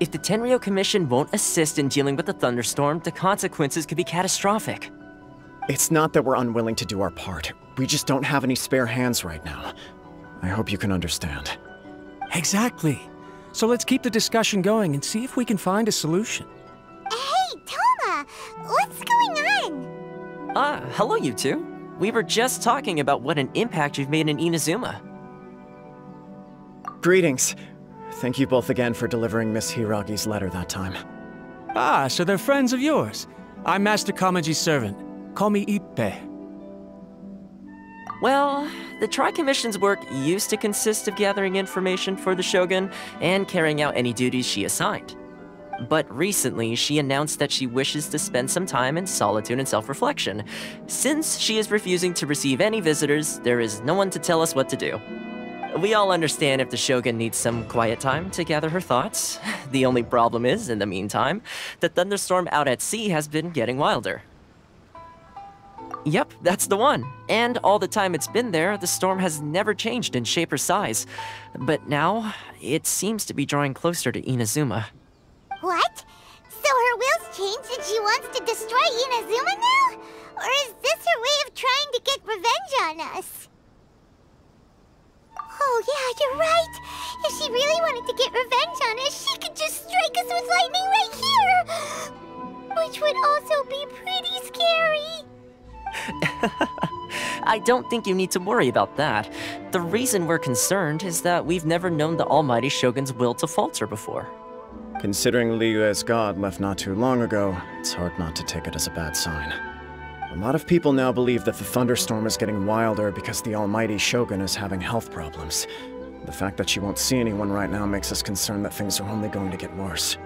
If the Tenryou Commission won't assist in dealing with the thunderstorm, the consequences could be catastrophic. It's not that we're unwilling to do our part. We just don't have any spare hands right now. I hope you can understand. Exactly. So let's keep the discussion going and see if we can find a solution. Hey, Toma! What's going on? Hello you two. We were just talking about what an impact you've made in Inazuma. Greetings. Thank you both again for delivering Miss Hiragi's letter that time. Ah, so they're friends of yours. I'm Master Kamaji's servant. Call me Ippe. Well, the Tri-Commission's work used to consist of gathering information for the Shogun and carrying out any duties she assigned. But recently, she announced that she wishes to spend some time in solitude and self-reflection. Since she is refusing to receive any visitors, there is no one to tell us what to do. We all understand if the Shogun needs some quiet time to gather her thoughts. The only problem is, in the meantime, the thunderstorm out at sea has been getting wilder. Yep, that's the one. And all the time it's been there, the storm has never changed in shape or size. But now, it seems to be drawing closer to Inazuma. What? So her will's changed and she wants to destroy Inazuma now? Or is this her way of trying to get revenge on us? Oh yeah, you're right. If she really wanted to get revenge on us, she could just strike us with lightning right here! Which would also be pretty scary. I don't think you need to worry about that. The reason we're concerned is that we've never known the almighty Shogun's will to falter before. Considering Liyue's god left not too long ago, it's hard not to take it as a bad sign. A lot of people now believe that the thunderstorm is getting wilder because the almighty Shogun is having health problems. The fact that she won't see anyone right now makes us concerned that things are only going to get worse.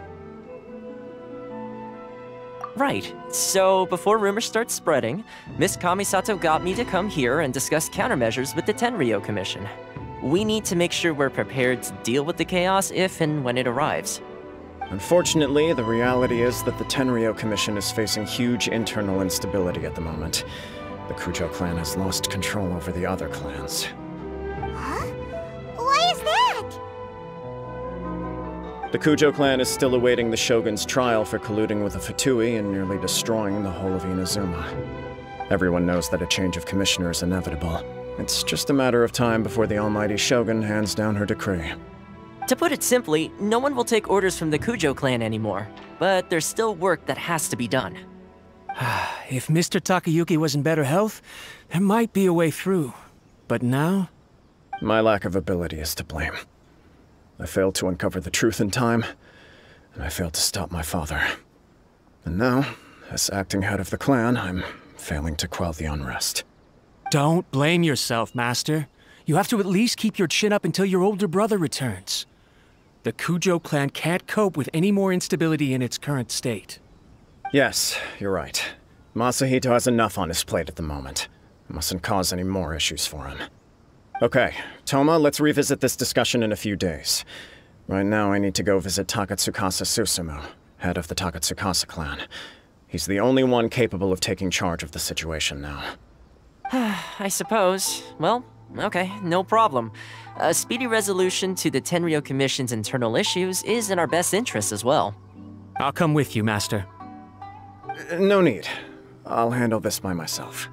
Right. So, before rumors start spreading, Miss Kamisato got me to come here and discuss countermeasures with the Tenryou Commission. We need to make sure we're prepared to deal with the chaos if and when it arrives. Unfortunately, the reality is that the Tenryou Commission is facing huge internal instability at the moment. The Kujo clan has lost control over the other clans. Huh? Why is that? The Kujo clan is still awaiting the Shogun's trial for colluding with the Fatui and nearly destroying the whole of Inazuma. Everyone knows that a change of commissioner is inevitable. It's just a matter of time before the almighty Shogun hands down her decree. To put it simply, no one will take orders from the Kujo clan anymore, but there's still work that has to be done. If Mr. Takayuki was in better health, there might be a way through. But now? My lack of ability is to blame. I failed to uncover the truth in time, and I failed to stop my father. And now, as acting head of the clan, I'm failing to quell the unrest. Don't blame yourself, Master. You have to at least keep your chin up until your older brother returns. The Kujo clan can't cope with any more instability in its current state. Yes, you're right. Masahito has enough on his plate at the moment. Mustn't cause any more issues for him. Okay, Toma, let's revisit this discussion in a few days. Right now, I need to go visit Takatsukasa Susumu, head of the Takatsukasa clan. He's the only one capable of taking charge of the situation now. I suppose. Well, okay, no problem. A speedy resolution to the Tenryou Commission's internal issues is in our best interest as well. I'll come with you, Master. No need. I'll handle this by myself.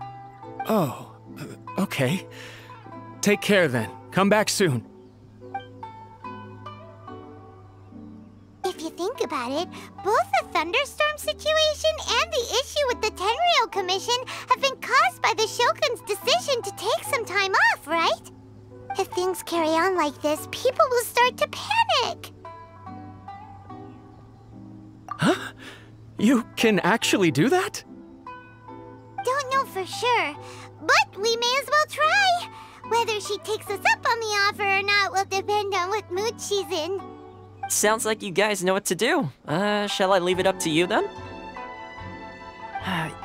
Oh, okay. Take care then. Come back soon. If you think about it, both the thunderstorm situation and the issue with the Tenryou Commission have been caused by the Shogun's decision to take some time off, right? If things carry on like this, people will start to panic. Huh? You can actually do that? Don't know for sure, but we may as well try. Whether she takes us up on the offer or not will depend on what mood she's in. Sounds like you guys know what to do. Shall I leave it up to you then?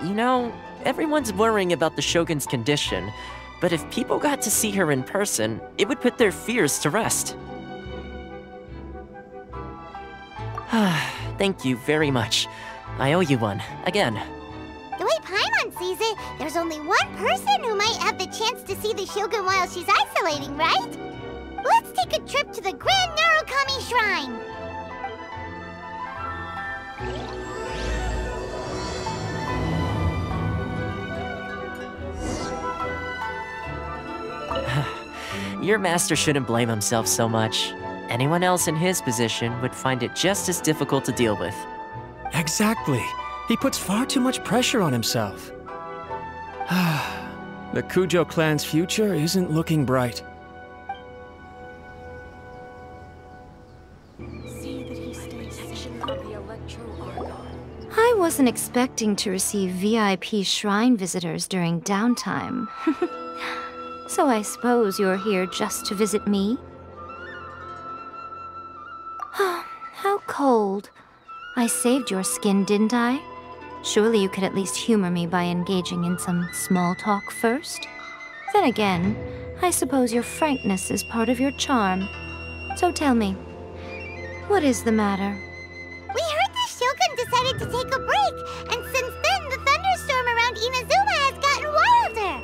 You know, everyone's worrying about the Shogun's condition, but if people got to see her in person, it would put their fears to rest. Thank you very much. I owe you one, again. The way Paimon sees it, there's only one person who might have the chance to see the Shogun while she's isolating, right? Let's take a trip to the Grand Narukami Shrine! Your master shouldn't blame himself so much. Anyone else in his position would find it just as difficult to deal with. Exactly. He puts far too much pressure on himself. The Kujo clan's future isn't looking bright. I wasn't expecting to receive VIP shrine visitors during downtime. So I suppose you're here just to visit me? How cold. I saved your skin, didn't I? Surely you could at least humor me by engaging in some small talk first? Then again, I suppose your frankness is part of your charm. So tell me, what is the matter? We heard the Shogun decided to take a break, and since then the thunderstorm around Inazuma has gotten wilder.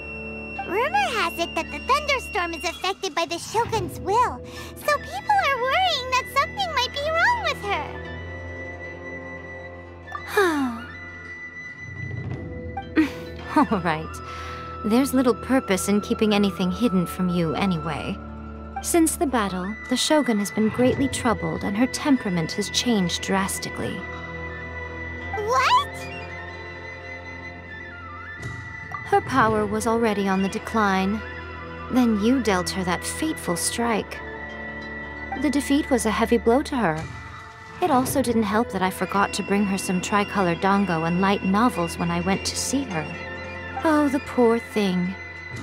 Rumor has it that the thunderstorm is affected by the Shogun's will, so people are worrying that something might be wrong with her. All right. There's little purpose in keeping anything hidden from you anyway. Since the battle, the Shogun has been greatly troubled and her temperament has changed drastically. What? Her power was already on the decline. Then you dealt her that fateful strike. The defeat was a heavy blow to her. It also didn't help that I forgot to bring her some tricolor dango and light novels when I went to see her. Oh, the poor thing.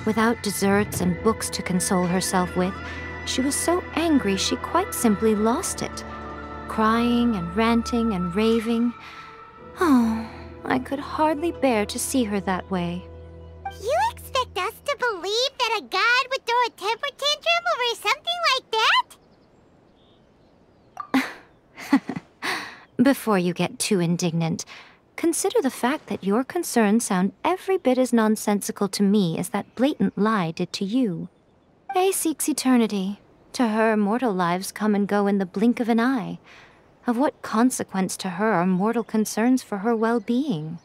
Without desserts and books to console herself with, she was so angry she quite simply lost it. Crying and ranting and raving. Oh, I could hardly bear to see her that way. You expect us to believe that a god would throw a temper tantrum over something like that? Before you get too indignant, consider the fact that your concerns sound every bit as nonsensical to me as that blatant lie did to you. A seeks eternity. To her, mortal lives come and go in the blink of an eye. Of what consequence to her are mortal concerns for her well-being?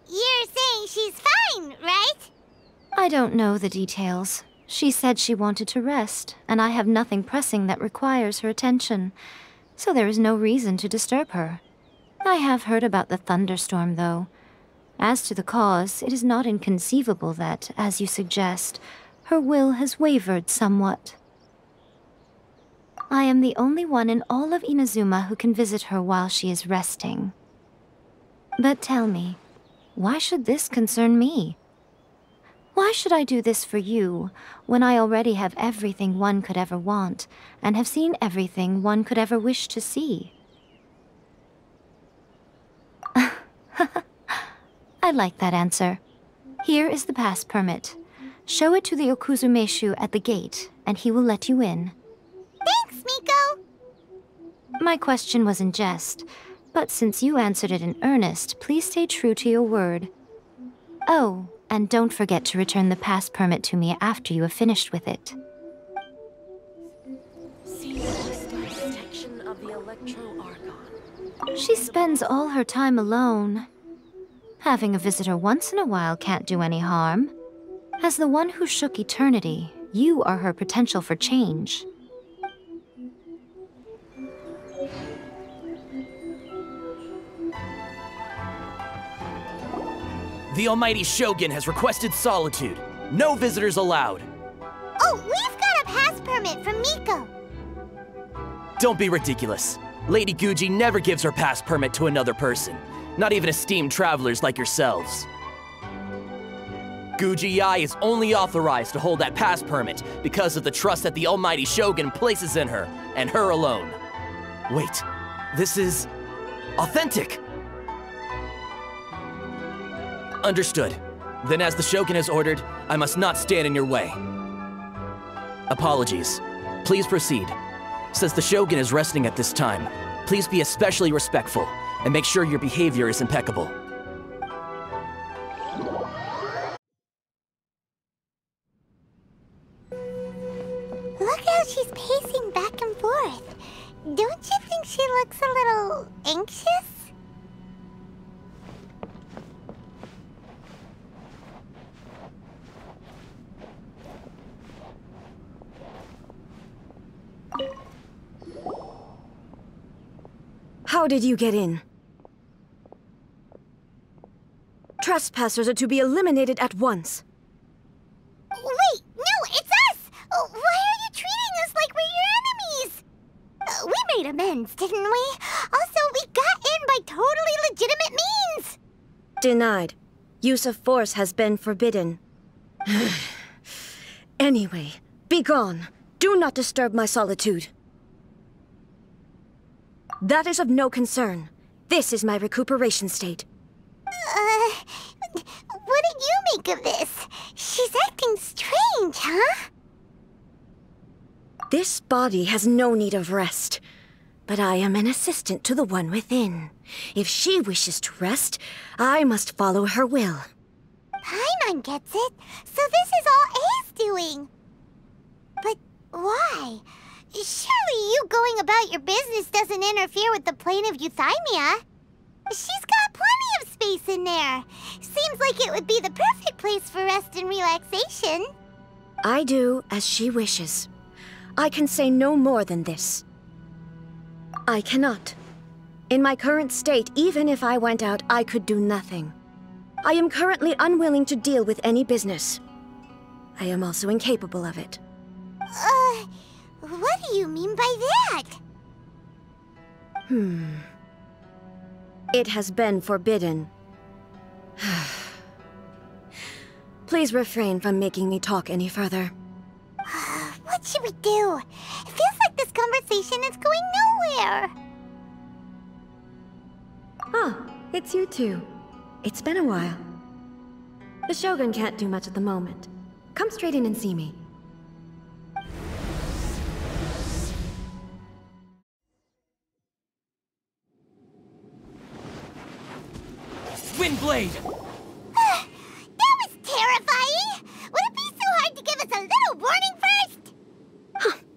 You're saying she's fine, right? I don't know the details. She said she wanted to rest, and I have nothing pressing that requires her attention, so there is no reason to disturb her. I have heard about the thunderstorm, though. As to the cause, it is not inconceivable that, as you suggest, her will has wavered somewhat. I am the only one in all of Inazuma who can visit her while she is resting. But tell me, why should this concern me? Why should I do this for you, when I already have everything one could ever want, and have seen everything one could ever wish to see? I like that answer. Here is the pass permit. Show it to the Okuzumeshu at the gate, and he will let you in. Thanks, Miko! My question was in jest, but since you answered it in earnest, please stay true to your word. Oh, and don't forget to return the pass permit to me after you have finished with it. She spends all her time alone. Having a visitor once in a while can't do any harm. As the one who shook eternity, you are her potential for change. The almighty Shogun has requested solitude. No visitors allowed. Oh, we've got a pass permit from Miko. Don't be ridiculous. Lady Guji never gives her pass permit to another person, not even esteemed travelers like yourselves. Guji Yai is only authorized to hold that pass permit because of the trust that the almighty Shogun places in her, and her alone. Wait, this is authentic. Understood. Then as the Shogun has ordered, I must not stand in your way. Apologies. Please proceed. Since the Shogun is resting at this time, please be especially respectful and make sure your behavior is impeccable. Look how she's pacing back and forth. Don't you think she looks a little anxious? How did you get in? Trespassers are to be eliminated at once. Wait, no, it's us! Why are you treating us like we're your enemies? We made amends, didn't we? Also, we got in by totally legitimate means! Denied. Use of force has been forbidden. Anyway, be gone. Do not disturb my solitude. That is of no concern. This is my recuperation state. What do you make of this? She's acting strange, huh? This body has no need of rest. But I am an assistant to the one within. If she wishes to rest, I must follow her will. Paimon gets it. So this is all A's doing. But why? Surely you going about your business doesn't interfere with the plane of euthymia. She's got plenty of space in there. Seems like it would be the perfect place for rest and relaxation. I do as she wishes. I can say no more than this. I cannot. In my current state, even if I went out, I could do nothing. I am currently unwilling to deal with any business. I am also incapable of it. What do you mean by that? It has been forbidden. Please refrain from making me talk any further. What should we do? It feels like this conversation is going nowhere. Ah, it's you two. It's been a while. The Shogun can't do much at the moment. Come straight in and see me. Windblade! That was terrifying! Would it be so hard to give us a little warning first?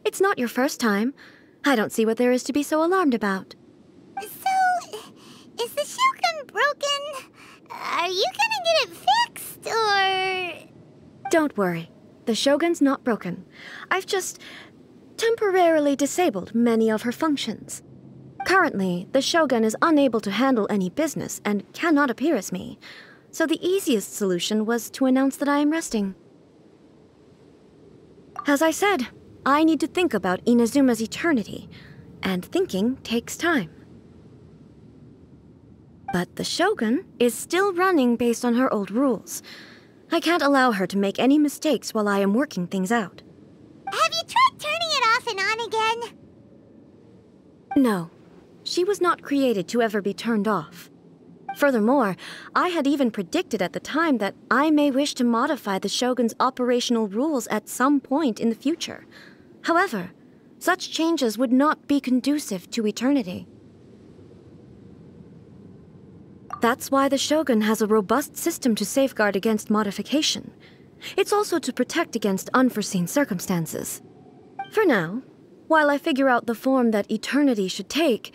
It's not your first time. I don't see what there is to be so alarmed about. So, is the Shogun broken? Are you gonna get it fixed, or...? Don't worry. The Shogun's not broken. I've just temporarily disabled many of her functions. Currently, the Shogun is unable to handle any business and cannot appear as me, so the easiest solution was to announce that I am resting. As I said, I need to think about Inazuma's eternity, and thinking takes time. But the Shogun is still running based on her old rules. I can't allow her to make any mistakes while I am working things out. Have you tried turning it off and on again? No. She was not created to ever be turned off. Furthermore, I had even predicted at the time that I may wish to modify the Shogun's operational rules at some point in the future. However, such changes would not be conducive to eternity. That's why the Shogun has a robust system to safeguard against modification. It's also to protect against unforeseen circumstances. For now, while I figure out the form that eternity should take,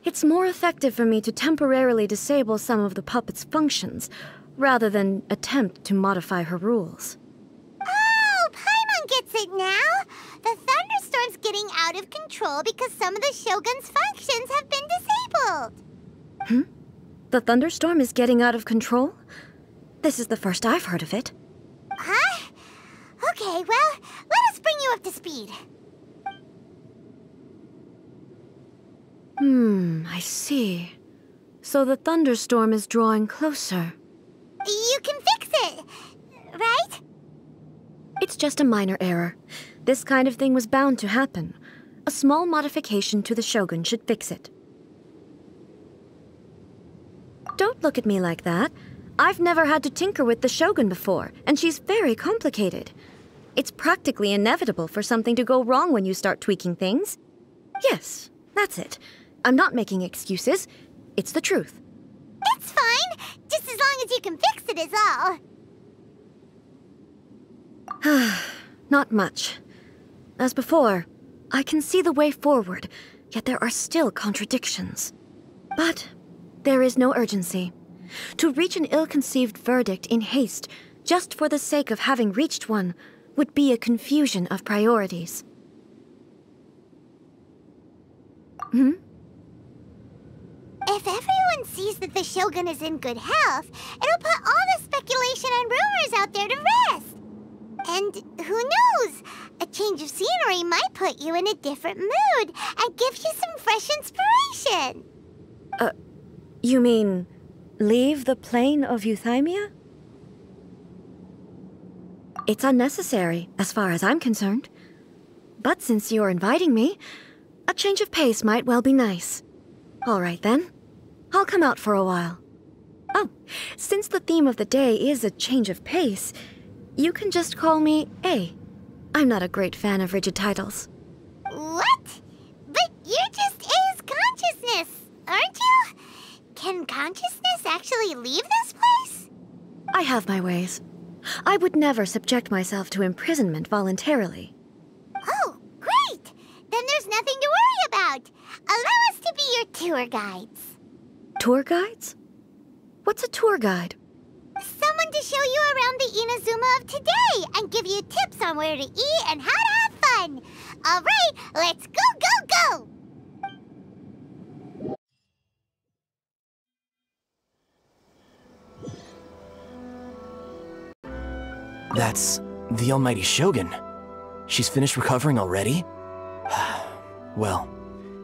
it's more effective for me to temporarily disable some of the puppet's functions, rather than attempt to modify her rules. Oh, Paimon gets it now! The thunderstorm's getting out of control because some of the Shogun's functions have been disabled. The thunderstorm is getting out of control? This is the first I've heard of it. Huh? Okay, well, let us bring you up to speed. I see. So the thunderstorm is drawing closer. You can fix it, right? It's just a minor error. This kind of thing was bound to happen. A small modification to the Shogun should fix it. Don't look at me like that. I've never had to tinker with the Shogun before, and she's very complicated. It's practically inevitable for something to go wrong when you start tweaking things. Yes, that's it. I'm not making excuses. It's the truth. It's fine, just as long as you can fix it is all. Not much. As before, I can see the way forward, yet there are still contradictions. But there is no urgency. To reach an ill-conceived verdict in haste, just for the sake of having reached one, would be a confusion of priorities. If everyone sees that the Shogun is in good health, it'll put all the speculation and rumors out there to rest. And who knows? A change of scenery might put you in a different mood and give you some fresh inspiration. You mean leave the plane of euthymia? It's unnecessary, as far as I'm concerned. But since you're inviting me, a change of pace might well be nice. All right then. I'll come out for a while. Oh, since the theme of the day is a change of pace, you can just call me A. I'm not a great fan of rigid titles. What? But you're just A's consciousness, aren't you? Can consciousness actually leave this place? I have my ways. I would never subject myself to imprisonment voluntarily. Oh, great! Then there's nothing to worry about. Allow us to be your tour guides. Tour guides? What's a tour guide? Someone to show you around the Inazuma of today and give you tips on where to eat and how to have fun. All right, let's go, go, go! That's the almighty Shogun. She's finished recovering already? Well,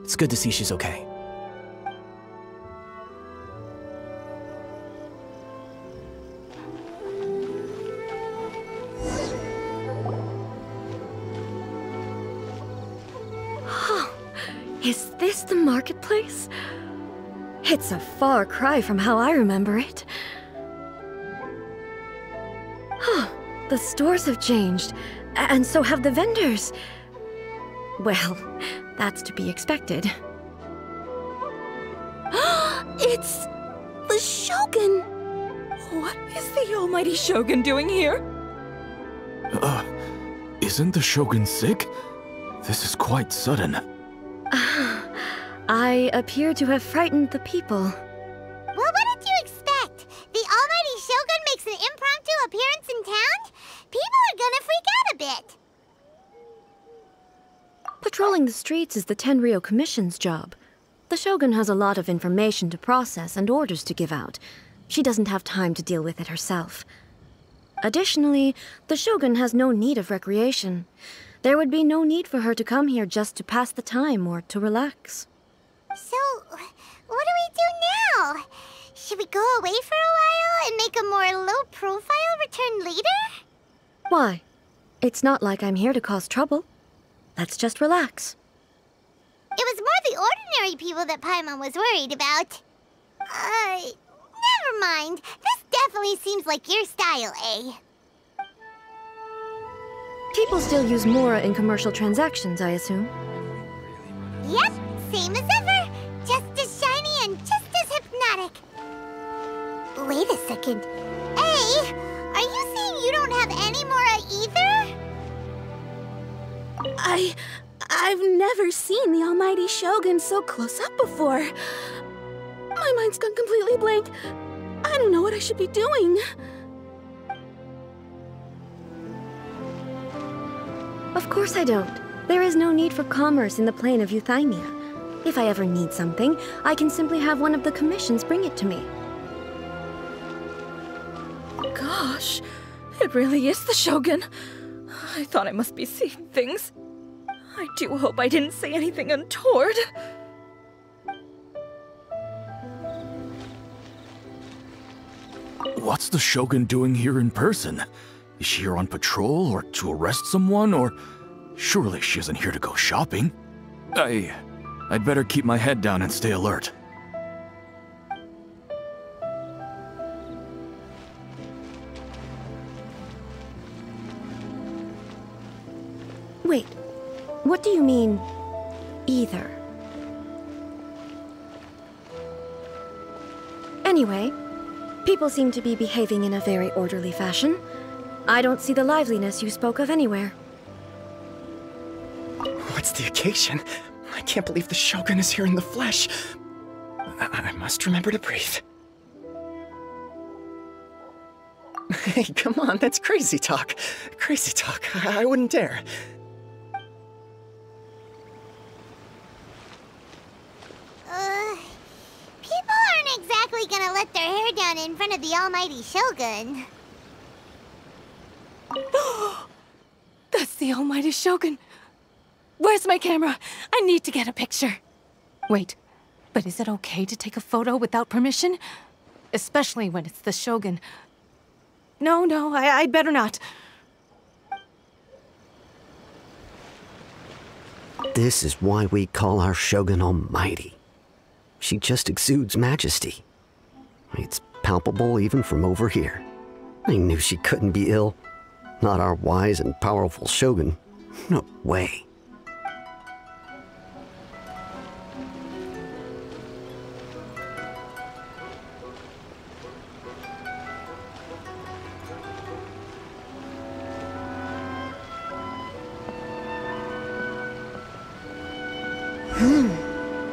it's good to see she's okay. Is this the marketplace? It's a far cry from how I remember it. The stores have changed, and so have the vendors. Well, that's to be expected. It's the Shogun! What is the almighty Shogun doing here? Isn't the Shogun sick? This is quite sudden. I appear to have frightened the people. Well, what did you expect? The almighty Shogun makes an impromptu appearance in town? People are gonna freak out a bit. Patrolling the streets is the Tenryou Commission's job. The Shogun has a lot of information to process and orders to give out. She doesn't have time to deal with it herself. Additionally, the Shogun has no need of recreation. There would be no need for her to come here just to pass the time or to relax. So, what do we do now? Should we go away for a while and make a more low-profile return later? Why? It's not like I'm here to cause trouble. Let's just relax. It was more the ordinary people that Paimon was worried about. Never mind. This definitely seems like your style, eh? People still use Mora in commercial transactions, I assume. Yep, same as ever. Just as shiny and just as hypnotic. Wait a second. Hey, are you saying you don't have any Mora either? I've never seen the almighty Shogun so close up before. My mind's gone completely blank. I don't know what I should be doing. Of course I don't. There is no need for commerce in the plane of euthymia. If I ever need something, I can simply have one of the commissions bring it to me. Gosh, it really is the Shogun. I thought I must be seeing things. I do hope I didn't say anything untoward. What's the Shogun doing here in person? Is she here on patrol or to arrest someone, or surely she isn't here to go shopping? I'd better keep my head down and stay alert. Wait, what do you mean, either? Anyway, people seem to be behaving in a very orderly fashion. I don't see the liveliness you spoke of anywhere. What's the occasion? My can't believe the Shogun is here in the flesh. I must remember to breathe. Hey, come on, that's crazy talk. Crazy talk. I wouldn't dare. People aren't exactly gonna let their hair down in front of the almighty Shogun. That's the almighty Shogun. Where's my camera? I need to get a picture. Wait, but is it okay to take a photo without permission? Especially when it's the Shogun. No, I'd better not. This is why we call our Shogun almighty. She just exudes majesty. It's palpable even from over here. I knew she couldn't be ill. Not our wise and powerful Shogun. No way.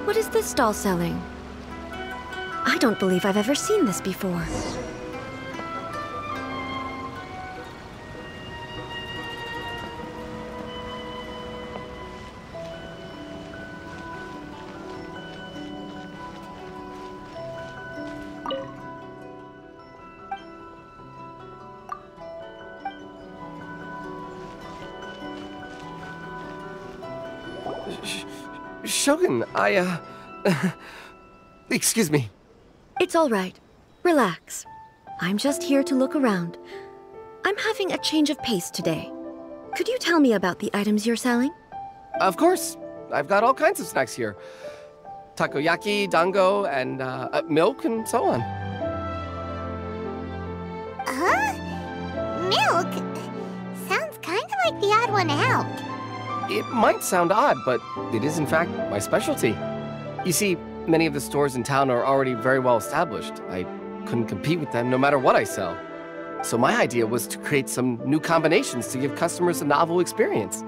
What is this doll selling? I don't believe I've ever seen this before. Shogun, excuse me. It's all right. Relax. I'm just here to look around. I'm having a change of pace today. Could you tell me about the items you're selling? Of course. I've got all kinds of snacks here. Takoyaki, dango, and milk, and so on. Huh? Milk? Sounds kind of like the odd one out. It might sound odd, but it is in fact my specialty. You see, many of the stores in town are already very well established. I couldn't compete with them no matter what I sell. So my idea was to create some new combinations to give customers a novel experience.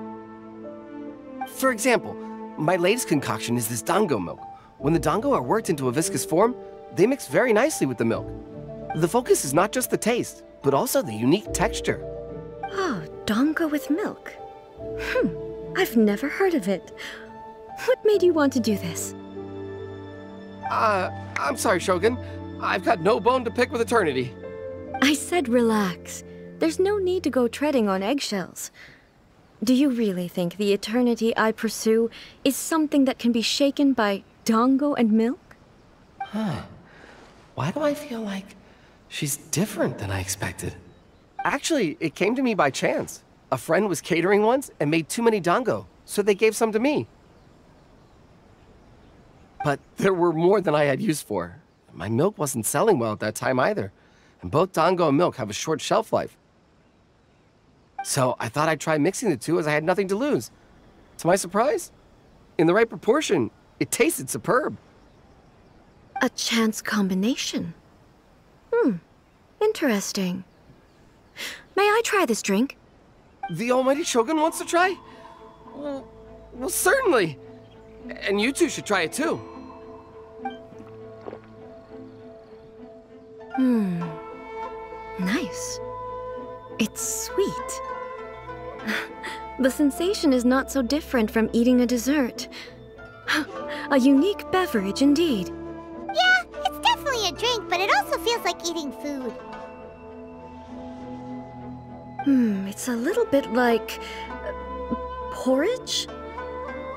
For example, my latest concoction is this dango milk. When the dango are worked into a viscous form, they mix very nicely with the milk. The focus is not just the taste, but also the unique texture. Oh, dango with milk. I've never heard of it. What made you want to do this? I'm sorry, Shogun. I've got no bone to pick with eternity. I said relax. There's no need to go treading on eggshells. Do you really think the eternity I pursue is something that can be shaken by dango and milk? Huh. Why do I feel like she's different than I expected? Actually, it came to me by chance. A friend was catering once and made too many dango, so they gave some to me. But there were more than I had use for. My milk wasn't selling well at that time either, and both dango and milk have a short shelf life. So I thought I'd try mixing the two as I had nothing to lose. To my surprise, in the right proportion, it tasted superb. A chance combination. Interesting. May I try this drink? The almighty Shogun wants to try? Well, certainly. And you two should try it too. Nice. It's sweet. The sensation is not so different from eating a dessert. A unique beverage indeed. Yeah, it's definitely a drink, but it also feels like eating food. It's a little bit like porridge?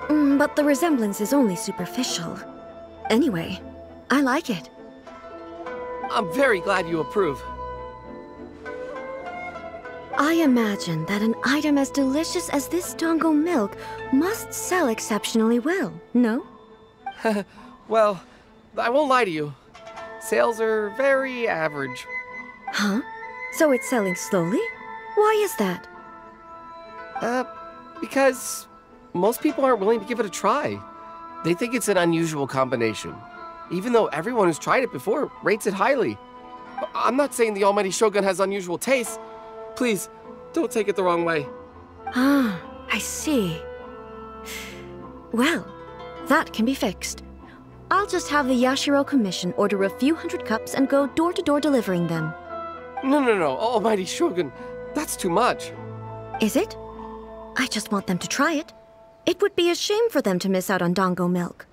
But the resemblance is only superficial. Anyway, I like it. I'm very glad you approve. I imagine that an item as delicious as this dango milk must sell exceptionally well, no? Well, I won't lie to you. Sales are very average. Huh? So it's selling slowly? Why is that? Because most people aren't willing to give it a try. They think it's an unusual combination, even though everyone who's tried it before rates it highly. I'm not saying the almighty Shogun has unusual tastes. Please, don't take it the wrong way. Ah, I see. Well, That can be fixed. I'll just have the Yashiro Commission order a few hundred cups and go door-to-door delivering them. No, Almighty Shogun. That's too much. Is it? I just want them to try it. It would be a shame for them to miss out on Dango milk.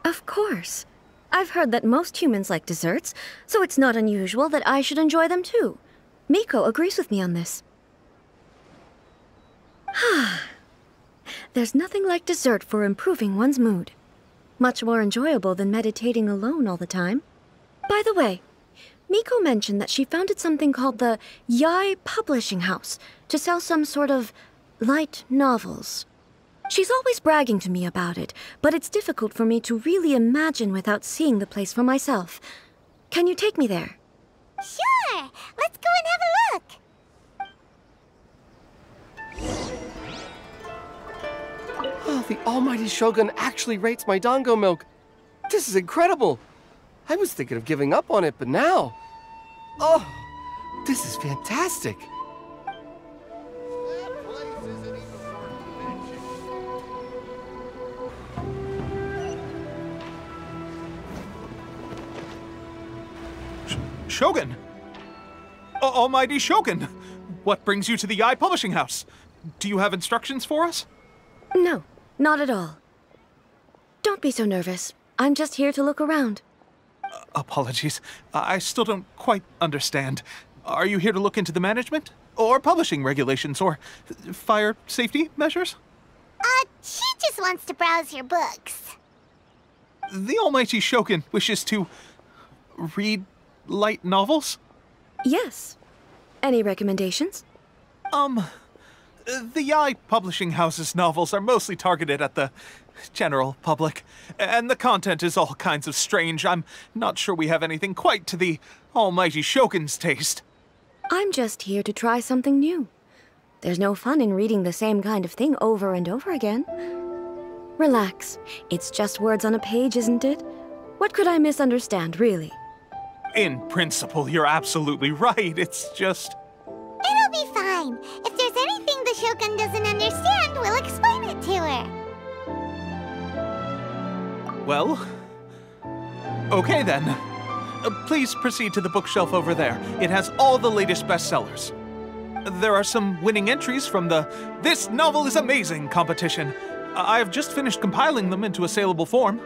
Of course. I've heard that most humans like desserts, so it's not unusual that I should enjoy them too. Miko agrees with me on this. There's nothing like dessert for improving one's mood. Much more enjoyable than meditating alone all the time. By the way, Miko mentioned that she founded something called the Yai Publishing House to sell some sort of light novels. She's always bragging to me about it, but it's difficult for me to really imagine without seeing the place for myself. Can you take me there? Sure! Let's go and have a look! Oh, the Almighty Shogun actually rates my Dango milk. This is incredible. I was thinking of giving up on it, but now... Oh, this is fantastic. Shogun! Almighty Shogun! What brings you to the Yai Publishing House? Do you have instructions for us? No, not at all. Don't be so nervous. I'm just here to look around. Apologies. I still don't quite understand. Are you here to look into the management? Or publishing regulations? Or fire safety measures? She just wants to browse your books. The Almighty Shogun wishes to... read light novels? Yes. Any recommendations? The Yai Publishing House's novels are mostly targeted at the general public, and the content is all kinds of strange. I'm not sure we have anything quite to the Almighty Shogun's taste. I'm just here to try something new. There's no fun in reading the same kind of thing over and over again. Relax. It's just words on a page, isn't it? What could I misunderstand, really? In principle, you're absolutely right. It's just... It'll be fine. If there's anything the Shogun doesn't understand, we'll explain it to her. Well... okay then. Please proceed to the bookshelf over there. It has all the latest bestsellers. There are some winning entries from the This Novel is Amazing competition. I've just finished compiling them into a saleable form.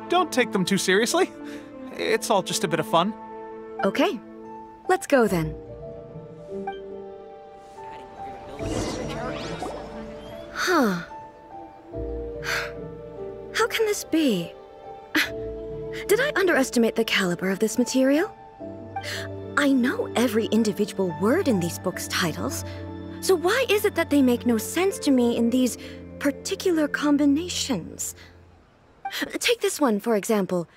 Don't take them too seriously. It's all just a bit of fun. Okay. Let's go then. Huh. How can this be? Did I underestimate the caliber of this material? I know every individual word in these books' titles, so why is it that they make no sense to me in these particular combinations? Take this one, for example.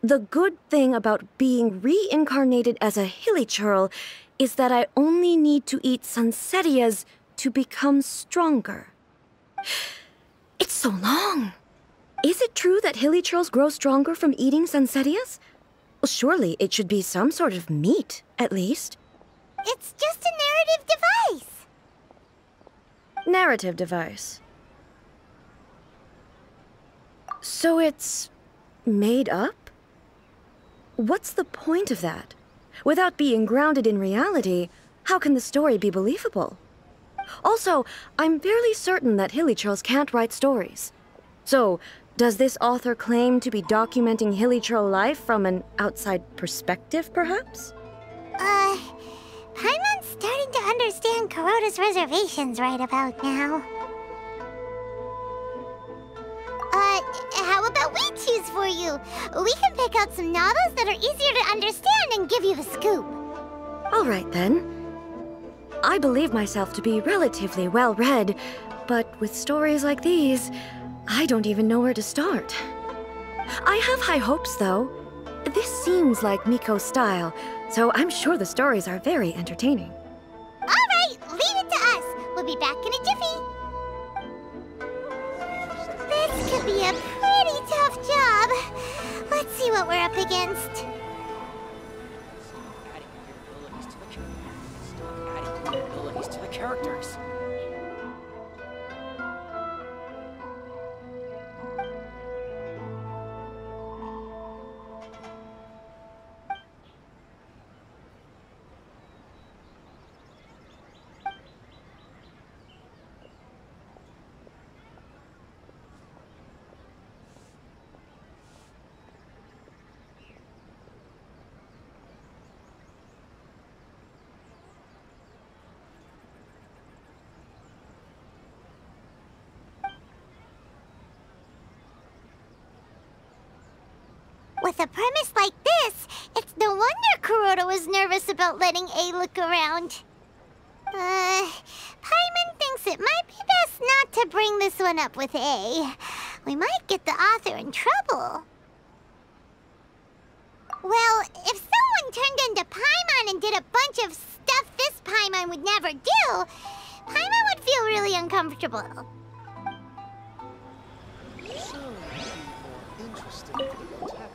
The good thing about being reincarnated as a hilly churl is that I only need to eat Sansetias to become stronger. It's so long. Is it true that hilly churls grow stronger from eating Sansetias? Well, surely it should be some sort of meat, at least. It's just a narrative device. Narrative device. So it's made up? What's the point of that? Without being grounded in reality, how can the story be believable? Also, I'm fairly certain that hilly churls can't write stories. So, does this author claim to be documenting hilly churl life from an outside perspective, perhaps? Paimon's starting to understand Kuroda's reservations right about now. How about we choose for you? We can pick out some novels that are easier to understand and give you the scoop. All right, then. I believe myself to be relatively well-read, but with stories like these, I don't even know where to start. I have high hopes, though. This seems like Miko's style, so I'm sure the stories are very entertaining. All right, leave it to us. We'll be back in a jiffy. This could be a pretty tough job. Let's see what we're up against. characters. With a premise like this, it's no wonder Kuroda was nervous about letting A look around. Paimon thinks it might be best not to bring this one up with A. We might get the author in trouble. Well, if someone turned into Paimon and did a bunch of stuff this Paimon would never do, Paimon would feel really uncomfortable. So, more interesting for the protagonist.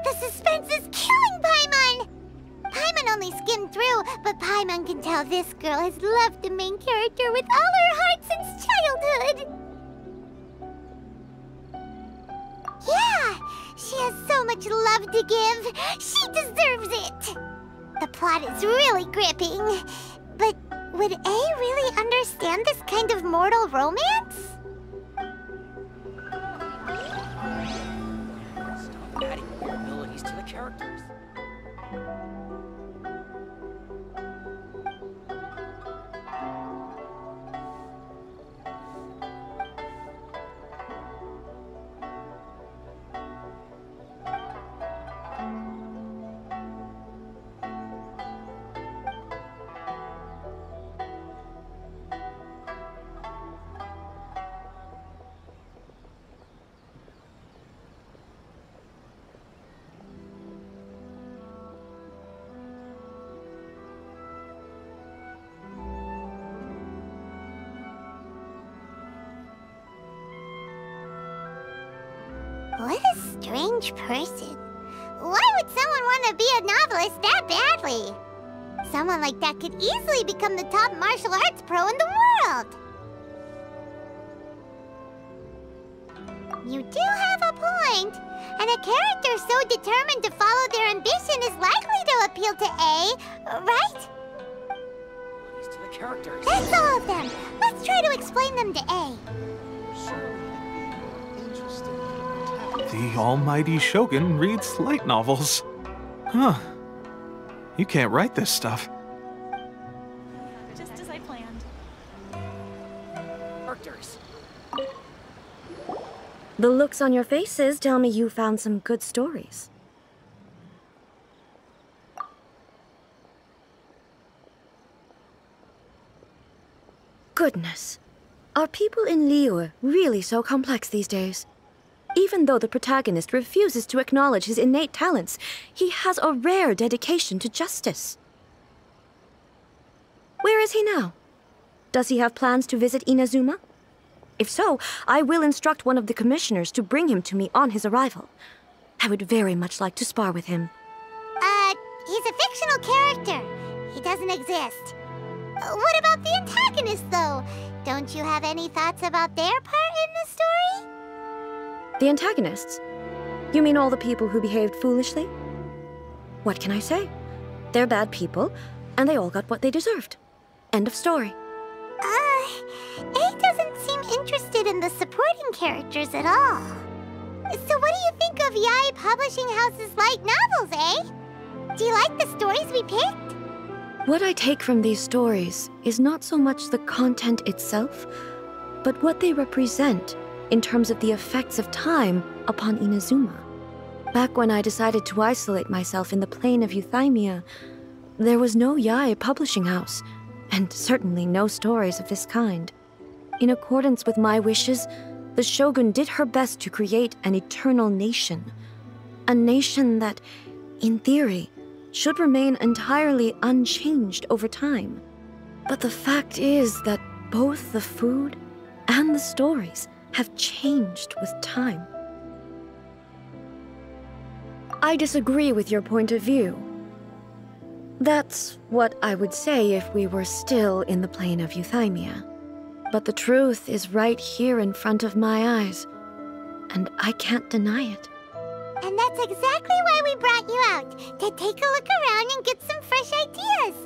The suspense is killing Paimon! Paimon only skimmed through, but Paimon can tell this girl has loved the main character with all her heart since childhood! Yeah! She has so much love to give! She deserves it! The plot is really gripping. But would A really understand this kind of mortal romance? Stop adding weird abilities to the characters. What a strange person. Why would someone want to be a novelist that badly? Someone like that could easily become the top martial arts pro in the world. You do have a point. And a character so determined to follow their ambition is likely to appeal to A, right? Abilities to the characters. That's all of them. Let's try to explain them to A. The almighty Shogun reads light novels. Huh. You can't write this stuff. Just as I planned. Characters. The looks on your faces tell me you found some good stories. Goodness. Are people in Liyue really so complex these days? Even though the protagonist refuses to acknowledge his innate talents, he has a rare dedication to justice. Where is he now? Does he have plans to visit Inazuma? If so, I will instruct one of the commissioners to bring him to me on his arrival. I would very much like to spar with him. He's a fictional character. He doesn't exist. What about the antagonist, though? Don't you have any thoughts about their part in the story? The antagonists? You mean all the people who behaved foolishly? What can I say? They're bad people, and they all got what they deserved. End of story. A doesn't seem interested in the supporting characters at all. So what do you think of Yae Publishing House's light novels, eh? Do you like the stories we picked? What I take from these stories is not so much the content itself, but what they represent in terms of the effects of time upon Inazuma. Back when I decided to isolate myself in the plain of Euthymia, there was no Yae Publishing House, and certainly no stories of this kind. In accordance with my wishes, the Shogun did her best to create an eternal nation. A nation that, in theory, should remain entirely unchanged over time. But the fact is that both the food and the stories have changed with time. I disagree with your point of view. That's what I would say if we were still in the plane of euthymia. But the truth is right here in front of my eyes, and I can't deny it. And that's exactly why we brought you out, to take a look around and get some fresh ideas.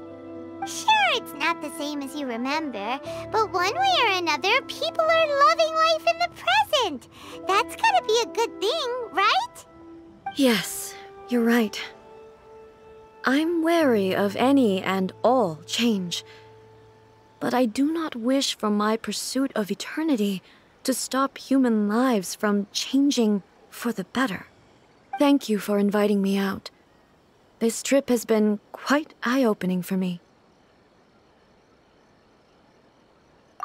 Sure, it's not the same as you remember, but one way or another, people are loving life in the present. That's gotta be a good thing, right? Yes, you're right. I'm wary of any and all change, but I do not wish for my pursuit of eternity to stop human lives from changing for the better. Thank you for inviting me out. This trip has been quite eye-opening for me.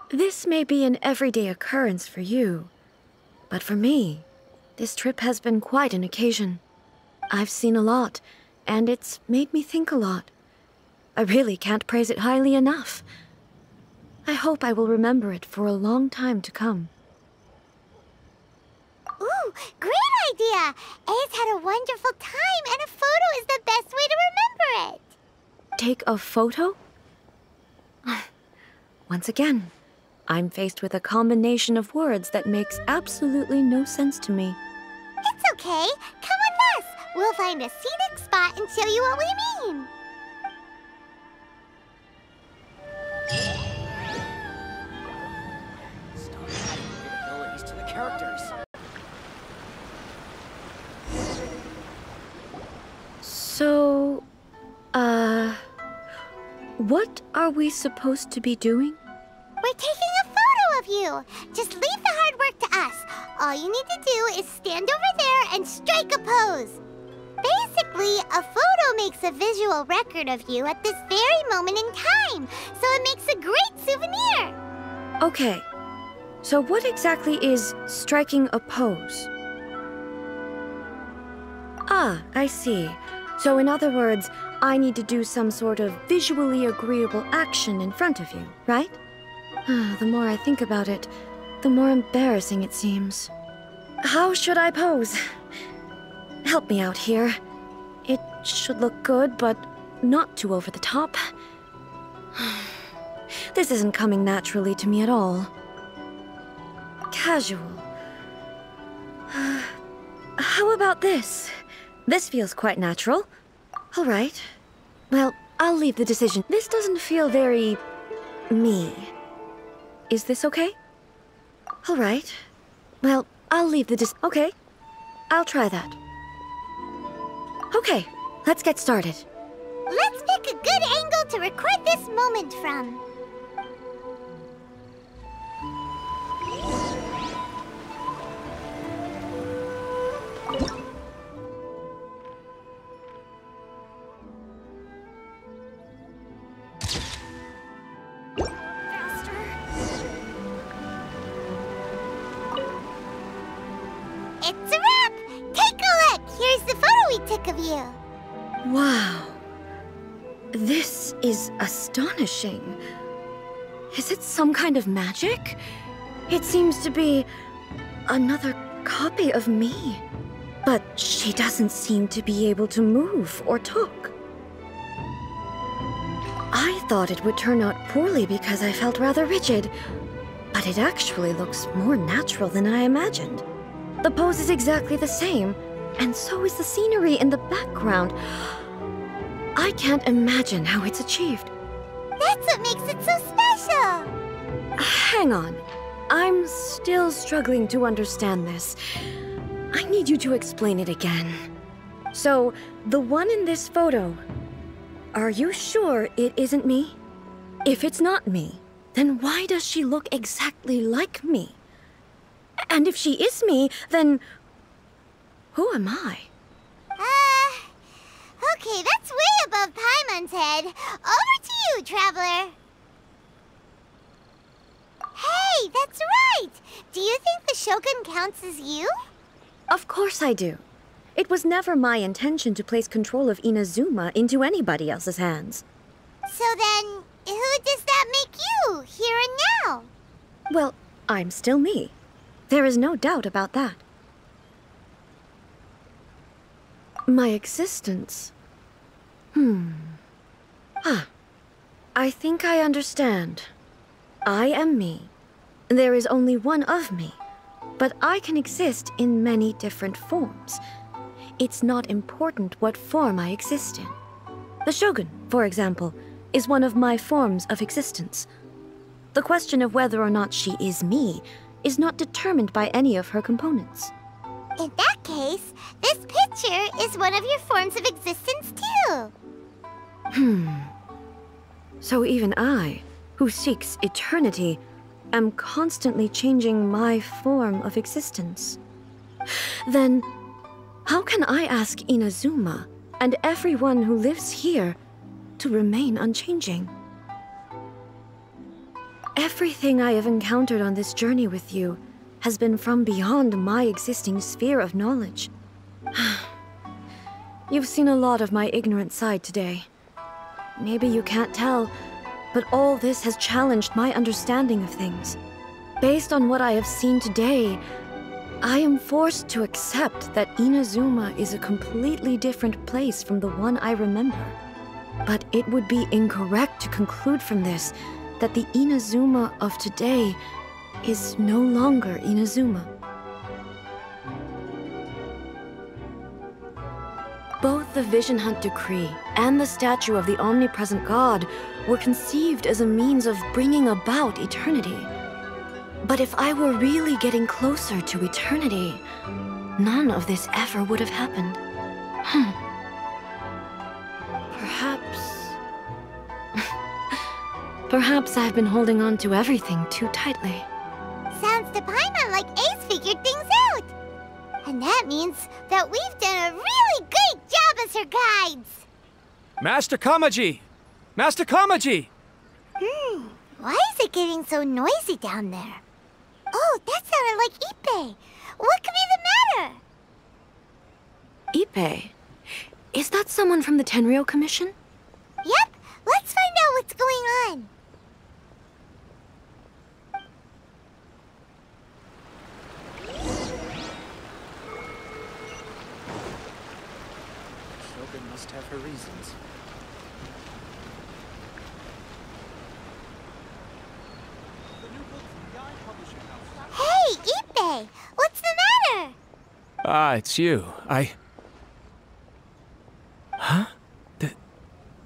This may be an everyday occurrence for you, but for me, this trip has been quite an occasion. I've seen a lot, and it's made me think a lot. I really can't praise it highly enough. I hope I will remember it for a long time to come. Ooh, great idea! A's had a wonderful time, and a photo is the best way to remember it. Take a photo? Once again, I'm faced with a combination of words that makes absolutely no sense to me. It's okay. Come with us. We'll find a scenic spot and show you what we mean. Stop adding abilities to the characters. So, what are we supposed to be doing? We're taking a photo of you. Just leave the hard work to us. All you need to do is stand over there and strike a pose. Basically, a photo makes a visual record of you at this very moment in time, so it makes a great souvenir. Okay, so what exactly is striking a pose? Ah, I see. So in other words, I need to do some sort of visually agreeable action in front of you, right? The more I think about it, the more embarrassing it seems. How should I pose? Help me out here. It should look good, but not too over the top. This isn't coming naturally to me at all. Casual. How about this? This feels quite natural. All right. Well, I'll leave the decision. This doesn't feel very... me. Is this okay? All right. Well, I'll leave the okay. I'll try that. Okay, let's get started. Let's pick a good angle to record this moment from. It's a wrap! Take a look! Here's the photo we took of you. Wow. This is astonishing. Is it some kind of magic? It seems to be another copy of me. But she doesn't seem to be able to move or talk. I thought it would turn out poorly because I felt rather rigid, but it actually looks more natural than I imagined. The pose is exactly the same, and so is the scenery in the background. I can't imagine how it's achieved. That's what makes it so special! Hang on. I'm still struggling to understand this. I need you to explain it again. So, the one in this photo, are you sure it isn't me? If it's not me, then why does she look exactly like me? And if she is me, then who am I? Okay, that's way above Paimon's head. Over to you, Traveler. Hey, that's right! Do you think the Shogun counts as you? Of course I do. It was never my intention to place control of Inazuma into anybody else's hands. So then, who does that make you, here and now? Well, I'm still me. There is no doubt about that. My existence? I think I understand. I am me. There is only one of me, but I can exist in many different forms. It's not important what form I exist in. The Shogun, for example, is one of my forms of existence. The question of whether or not she is me is not determined by any of her components. In that case, this picture is one of your forms of existence too. So even I, who seeks eternity, am constantly changing my form of existence. Then, how can I ask Inazuma and everyone who lives here to remain unchanging? Everything I have encountered on this journey with you has been from beyond my existing sphere of knowledge. You've seen a lot of my ignorant side today. Maybe you can't tell, but all this has challenged my understanding of things. Based on what I have seen today, I am forced to accept that Inazuma is a completely different place from the one I remember. But it would be incorrect to conclude from this that the Inazuma of today is no longer Inazuma. Both the Vision Hunt Decree and the statue of the Omnipresent God were conceived as a means of bringing about eternity. But if I were really getting closer to eternity, none of this ever would have happened. Perhaps I've been holding on to everything too tightly. Sounds to Paimon like Ace figured things out. And that means that we've done a really great job as her guides. Master Kamaji! Master Kamaji! Why is it getting so noisy down there? Oh, that sounded like Ippei. What could be the matter? Ippei? Is that someone from the Tenryou Commission? Yep, let's find out what's going on. Shogun must have her reasons. Hey, Ippei! What's the matter? Ah, it's you. Huh?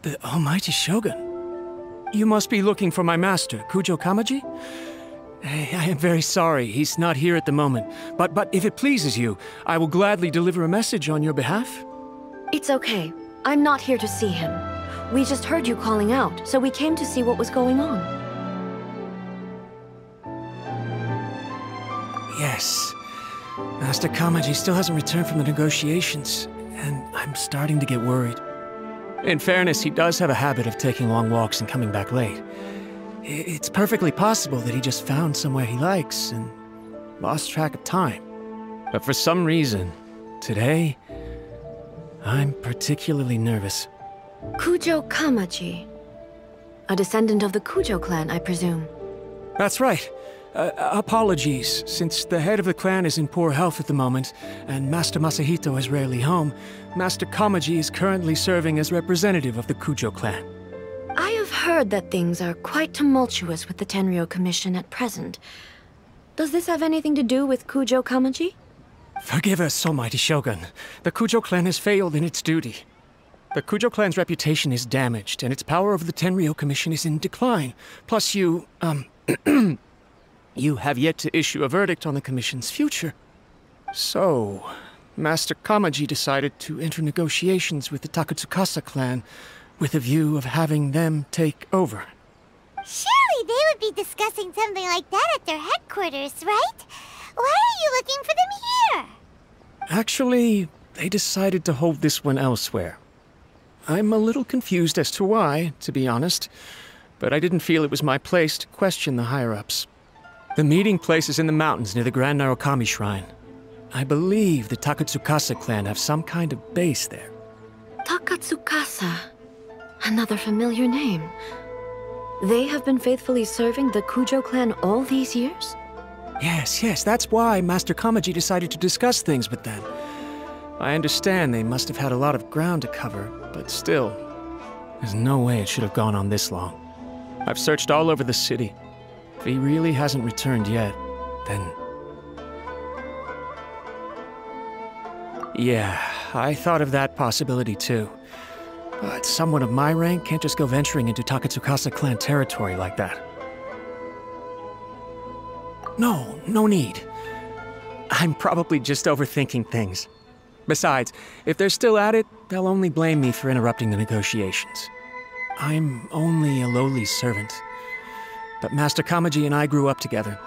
The almighty Shogun. You must be looking for my master, Kujo Kamaji? I am very sorry, he's not here at the moment. But if it pleases you, I will gladly deliver a message on your behalf. It's okay. I'm not here to see him. We just heard you calling out, so we came to see what was going on. Yes. Master Kamaji still hasn't returned from the negotiations, and I'm starting to get worried. In fairness, he does have a habit of taking long walks and coming back late. It's perfectly possible that he just found somewhere he likes and lost track of time. But for some reason, today, I'm particularly nervous. Kujo Kamaji. A descendant of the Kujo clan, I presume. That's right. Apologies, since the head of the clan is in poor health at the moment, and Master Masahito is rarely home, Master Kamaji is currently serving as representative of the Kujo clan. I have heard that things are quite tumultuous with the Tenryou Commission at present. Does this have anything to do with Kujo Kamaji? Forgive us, almighty Shogun. The Kujo clan has failed in its duty. The Kujo clan's reputation is damaged, and its power over the Tenryou Commission is in decline. Plus you, you have yet to issue a verdict on the Commission's future. So, Master Kamaji decided to enter negotiations with the Takatsukasa clan with a view of having them take over. Surely they would be discussing something like that at their headquarters, right? Why are you looking for them here? Actually, they decided to hold this one elsewhere. I'm a little confused as to why, to be honest, but I didn't feel it was my place to question the higher-ups. The meeting place is in the mountains near the Grand Narukami Shrine. I believe the Takatsukasa clan have some kind of base there. Takatsukasa. Another familiar name. They have been faithfully serving the Kujo clan all these years? Yes, that's why Master Kamaji decided to discuss things with them. I understand they must have had a lot of ground to cover, but still, there's no way it should have gone on this long. I've searched all over the city. If he really hasn't returned yet, then... Yeah, I thought of that possibility too. But someone of my rank can't just go venturing into Takatsukasa clan territory like that. No need. I'm probably just overthinking things. Besides, if they're still at it, they'll only blame me for interrupting the negotiations. I'm only a lowly servant. But Master Kamaji and I grew up together.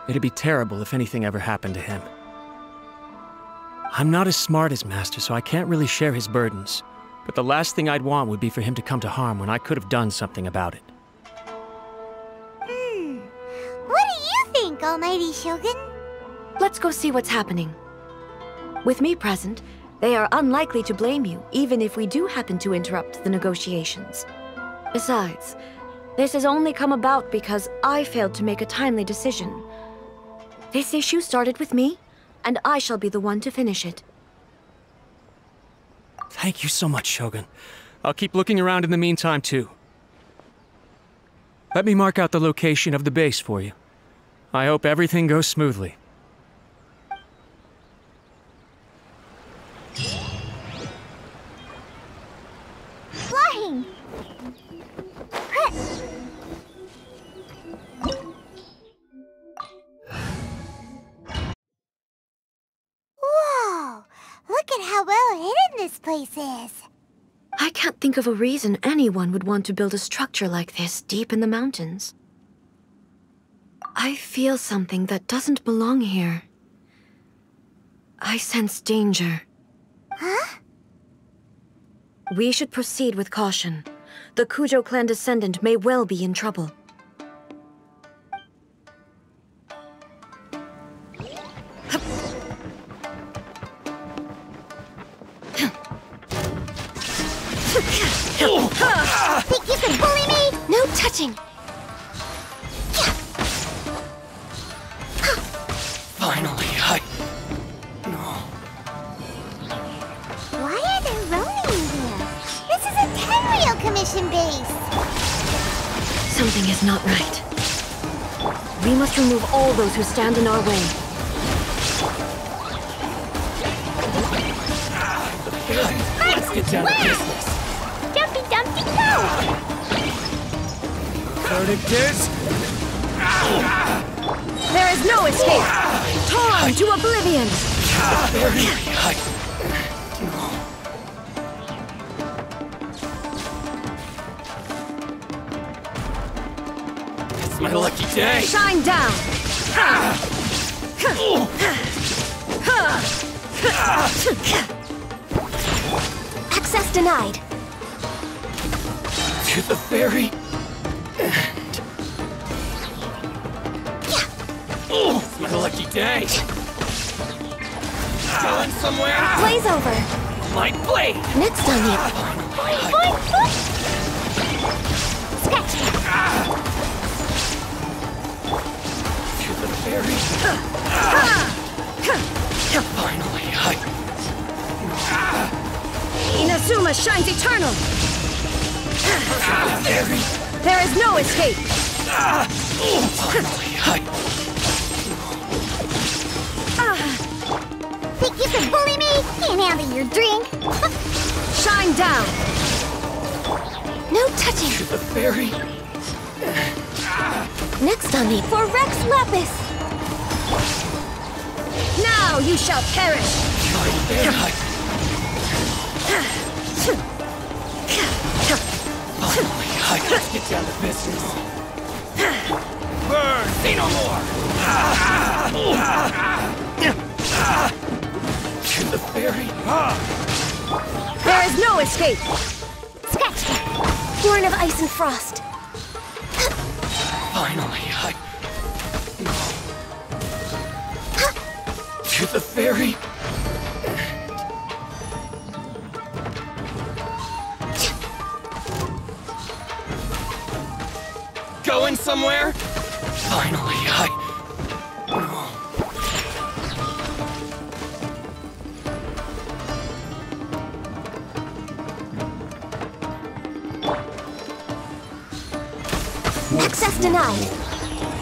It'd be terrible if anything ever happened to him. I'm not as smart as Master, so I can't really share his burdens. But the last thing I'd want would be for him to come to harm when I could have done something about it. What do you think, Almighty Shogun? Let's go see what's happening. With me present, they are unlikely to blame you, even if we do happen to interrupt the negotiations. Besides, this has only come about because I failed to make a timely decision. This issue started with me, and I shall be the one to finish it. Thank you so much, Shogun. I'll keep looking around in the meantime, too. Let me mark out the location of the base for you. I hope everything goes smoothly. Flying! Whoa! Look at how well hidden this place is. I can't think of a reason anyone would want to build a structure like this deep in the mountains. I feel something that doesn't belong here. I sense danger. Huh? We should proceed with caution. The Kujo clan descendant may well be in trouble. Think you can bully me? No touching! Finally, Why are there Ronin here? This is a Tenryou Commission base! Something is not right. We must remove all those who stand in our way. Let's get down to business. Dumpty Dumpty go! Verdict is... There is no escape! Torn to oblivion! It's my lucky day! Shine down! Access denied! To the very end. It's my lucky day! Going somewhere? Blaze over! My blade! Next on you! Scratch! To the very... Finally, Inazuma shines eternal! There is no escape! Think you can bully me? Can't handle your drink! Shine down! No touching! To the very... Next on me for Rex Lapis! Now you shall perish! Let's get down to business. Burn! Say no more! To the ferry. There is no escape! Scratch! Born of ice and frost. Finally, to the ferry. Going somewhere? Finally, Access denied.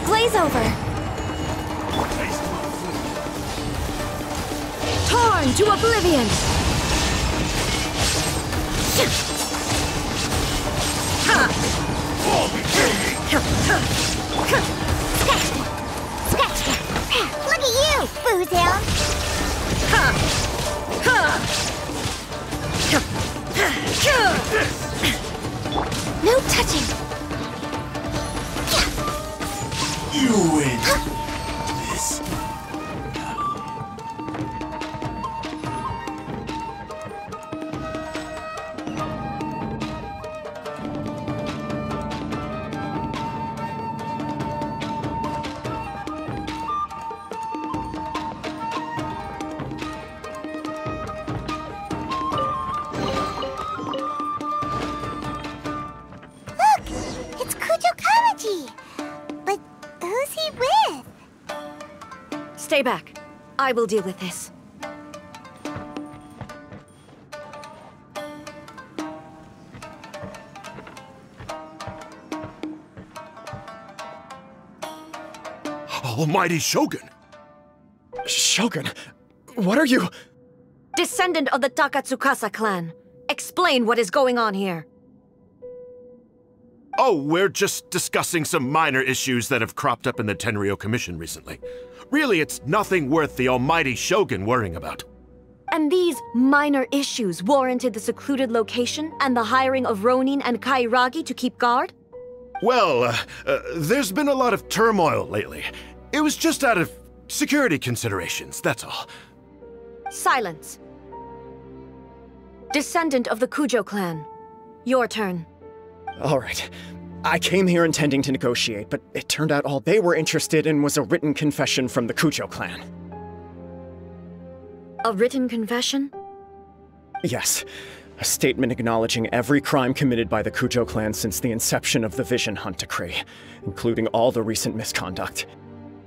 Blaze over. Torn to oblivion. Look at you, Foozhound! No touching. You win this. It's Kujo Kamaji! But who's he with? Stay back. I will deal with this. Almighty Shogun! Shogun, what are you? Descendant of the Takatsukasa clan. Explain what is going on here. Oh, we're just discussing some minor issues that have cropped up in the Tenryou Commission recently. Really, it's nothing worth the almighty Shogun worrying about. And these minor issues warranted the secluded location and the hiring of Ronin and Kairagi to keep guard? Well, there's been a lot of turmoil lately. It was just out of security considerations, that's all. Silence. Descendant of the Kujo clan. Your turn. All right. I came here intending to negotiate, but it turned out all they were interested in was a written confession from the Kujo clan. A written confession? Yes. A statement acknowledging every crime committed by the Kujo clan since the inception of the Vision Hunt Decree, including all the recent misconduct.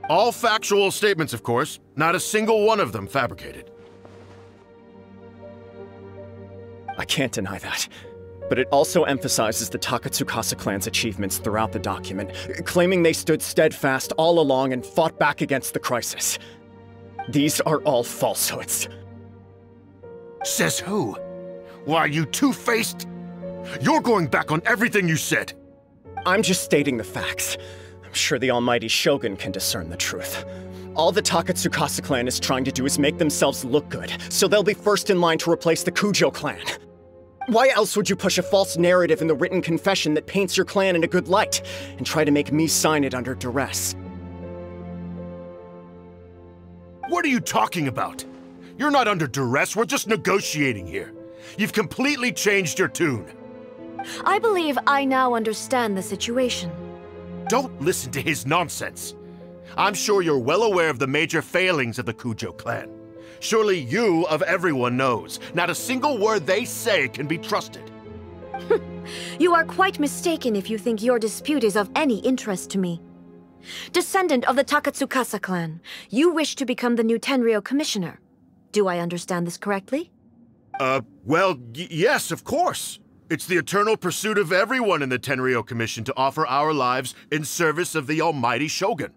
All factual statements, of course. Not a single one of them fabricated. I can't deny that. But it also emphasizes the Takatsukasa clan's achievements throughout the document, claiming they stood steadfast all along and fought back against the crisis. These are all falsehoods. Says who? Why, are you two-faced? You're going back on everything you said. I'm just stating the facts. I'm sure the almighty Shogun can discern the truth. All the Takatsukasa clan is trying to do is make themselves look good, so they'll be first in line to replace the Kujo clan. Why else would you push a false narrative in the written confession that paints your clan in a good light, and try to make me sign it under duress? What are you talking about? You're not under duress, we're just negotiating here. You've completely changed your tune. I believe I now understand the situation. Don't listen to his nonsense. I'm sure you're well aware of the major failings of the Kujo clan. Surely you, of everyone, knows. Not a single word they say can be trusted. You are quite mistaken if you think your dispute is of any interest to me. Descendant of the Takatsukasa clan, you wish to become the new Tenryou commissioner. Do I understand this correctly? Well, yes, of course. It's the eternal pursuit of everyone in the Tenryou Commission to offer our lives in service of the almighty Shogun.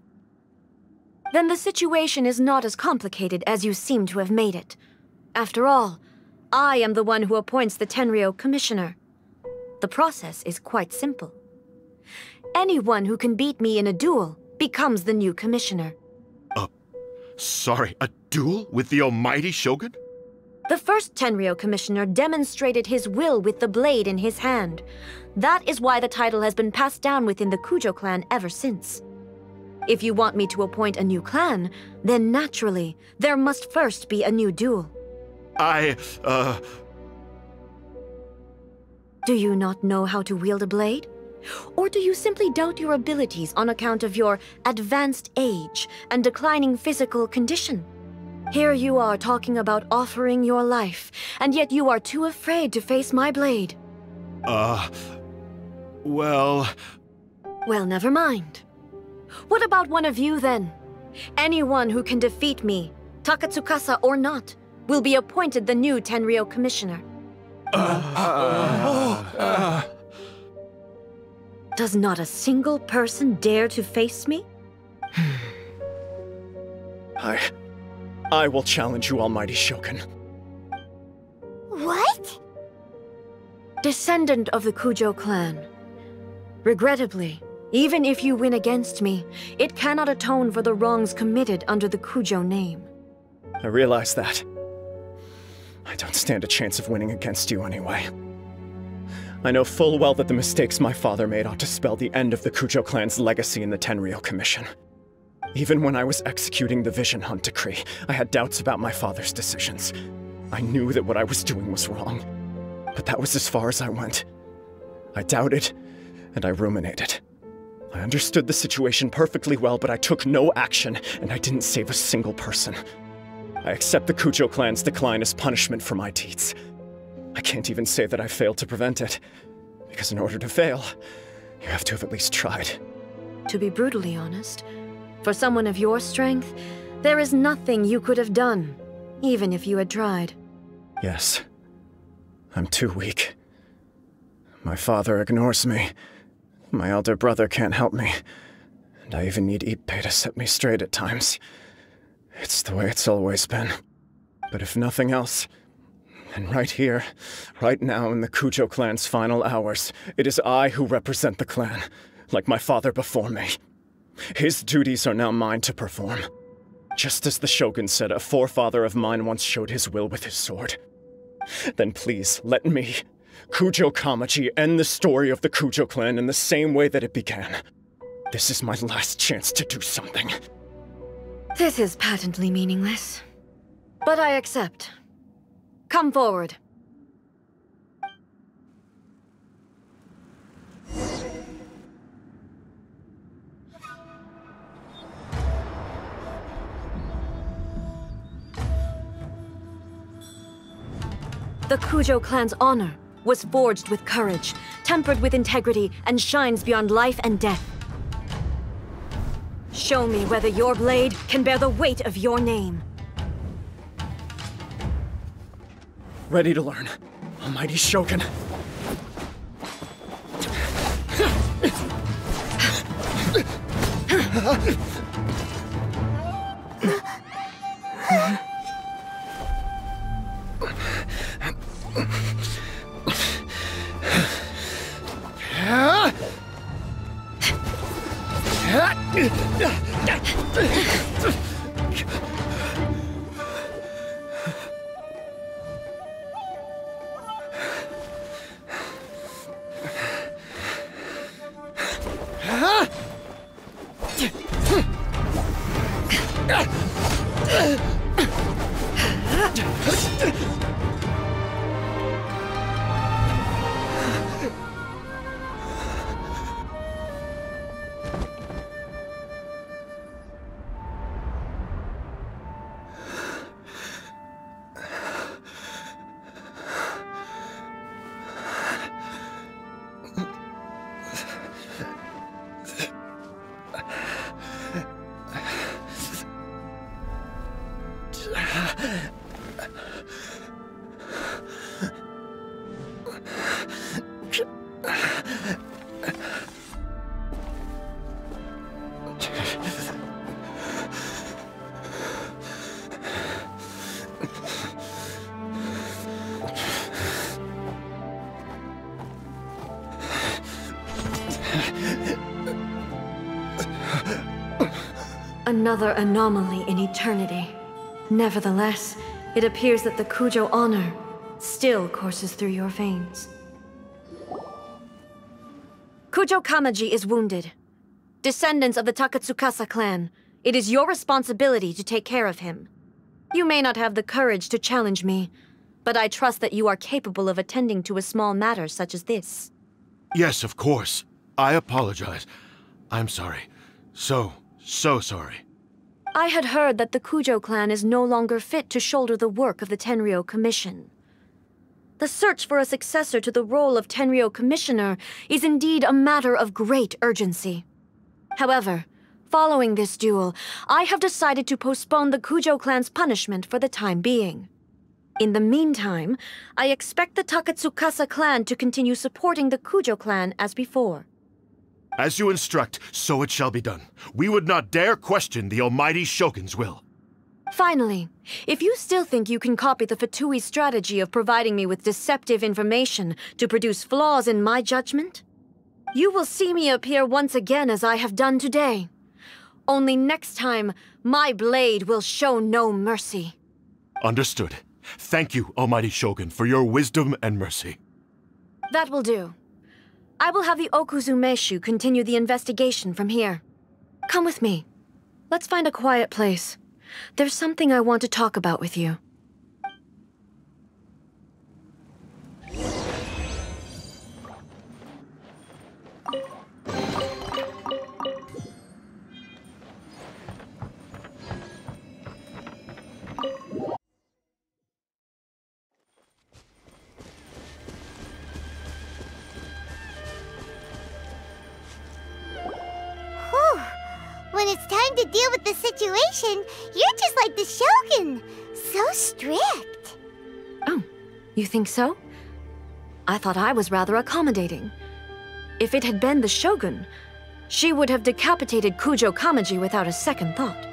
Then the situation is not as complicated as you seem to have made it. After all, I am the one who appoints the Tenryou commissioner. The process is quite simple. Anyone who can beat me in a duel becomes the new commissioner. Sorry, a duel with the almighty Shogun? The first Tenryou commissioner demonstrated his will with the blade in his hand. That is why the title has been passed down within the Kujo clan ever since. If you want me to appoint a new clan, then naturally, there must first be a new duel. Do you not know how to wield a blade? Or do you simply doubt your abilities on account of your advanced age and declining physical condition? Here you are talking about offering your life, and yet you are too afraid to face my blade. Well... Well, never mind. What about one of you, then? Anyone who can defeat me, Takatsukasa or not, will be appointed the new Tenryou Commissioner. Does not a single person dare to face me? I will challenge you, Almighty Shogun. What? Descendant of the Kujo clan. Regrettably, even if you win against me, it cannot atone for the wrongs committed under the Kujo name. I realize that. I don't stand a chance of winning against you anyway. I know full well that the mistakes my father made ought to spell the end of the Kujo clan's legacy in the Tenryou Commission. Even when I was executing the Vision Hunt decree, I had doubts about my father's decisions. I knew that what I was doing was wrong, but that was as far as I went. I doubted, and I ruminated. I understood the situation perfectly well, but I took no action, and I didn't save a single person. I accept the Kujo clan's decline as punishment for my deeds. I can't even say that I failed to prevent it, because in order to fail, you have to have at least tried. To be brutally honest, for someone of your strength, there is nothing you could have done, even if you had tried. Yes. I'm too weak. My father ignores me. My elder brother can't help me. And I even need Ippei to set me straight at times. It's the way it's always been. But if nothing else, then right here, right now in the Kujo clan's final hours, it is I who represent the clan, like my father before me. His duties are now mine to perform. Just as the Shogun said a forefather of mine once showed his will with his sword. Then please, let me, Kujo Kamaji, end the story of the Kujo clan in the same way that it began. This is my last chance to do something. This is patently meaningless. But I accept. Come forward. The Kujo clan's honor was forged with courage, tempered with integrity, and shines beyond life and death. Show me whether your blade can bear the weight of your name. Ready to learn, Almighty Shogun. Another anomaly in eternity. Nevertheless, it appears that the Kujo honor still courses through your veins. Kujo Kamaji is wounded. Descendants of the Takatsukasa clan, it is your responsibility to take care of him. You may not have the courage to challenge me, but I trust that you are capable of attending to a small matter such as this. Yes, of course. I apologize. I'm sorry. So sorry. I had heard that the Kujo clan is no longer fit to shoulder the work of the Tenryou Commission. The search for a successor to the role of Tenryou Commissioner is indeed a matter of great urgency. However, following this duel, I have decided to postpone the Kujo clan's punishment for the time being. In the meantime, I expect the Takatsukasa clan to continue supporting the Kujo clan as before. As you instruct, so it shall be done. We would not dare question the almighty Shogun's will. Finally, if you still think you can copy the Fatui strategy of providing me with deceptive information to produce flaws in my judgment, you will see me appear once again as I have done today. Only next time, my blade will show no mercy. Understood. Thank you, almighty Shogun, for your wisdom and mercy. That will do. I will have the Okuzumeshu continue the investigation from here. Come with me. Let's find a quiet place. There's something I want to talk about with you. When it's time to deal with the situation, you're just like the Shogun. So strict. Oh, you think so? I thought I was rather accommodating. If it had been the Shogun, she would have decapitated Kujo Kamaji without a second thought.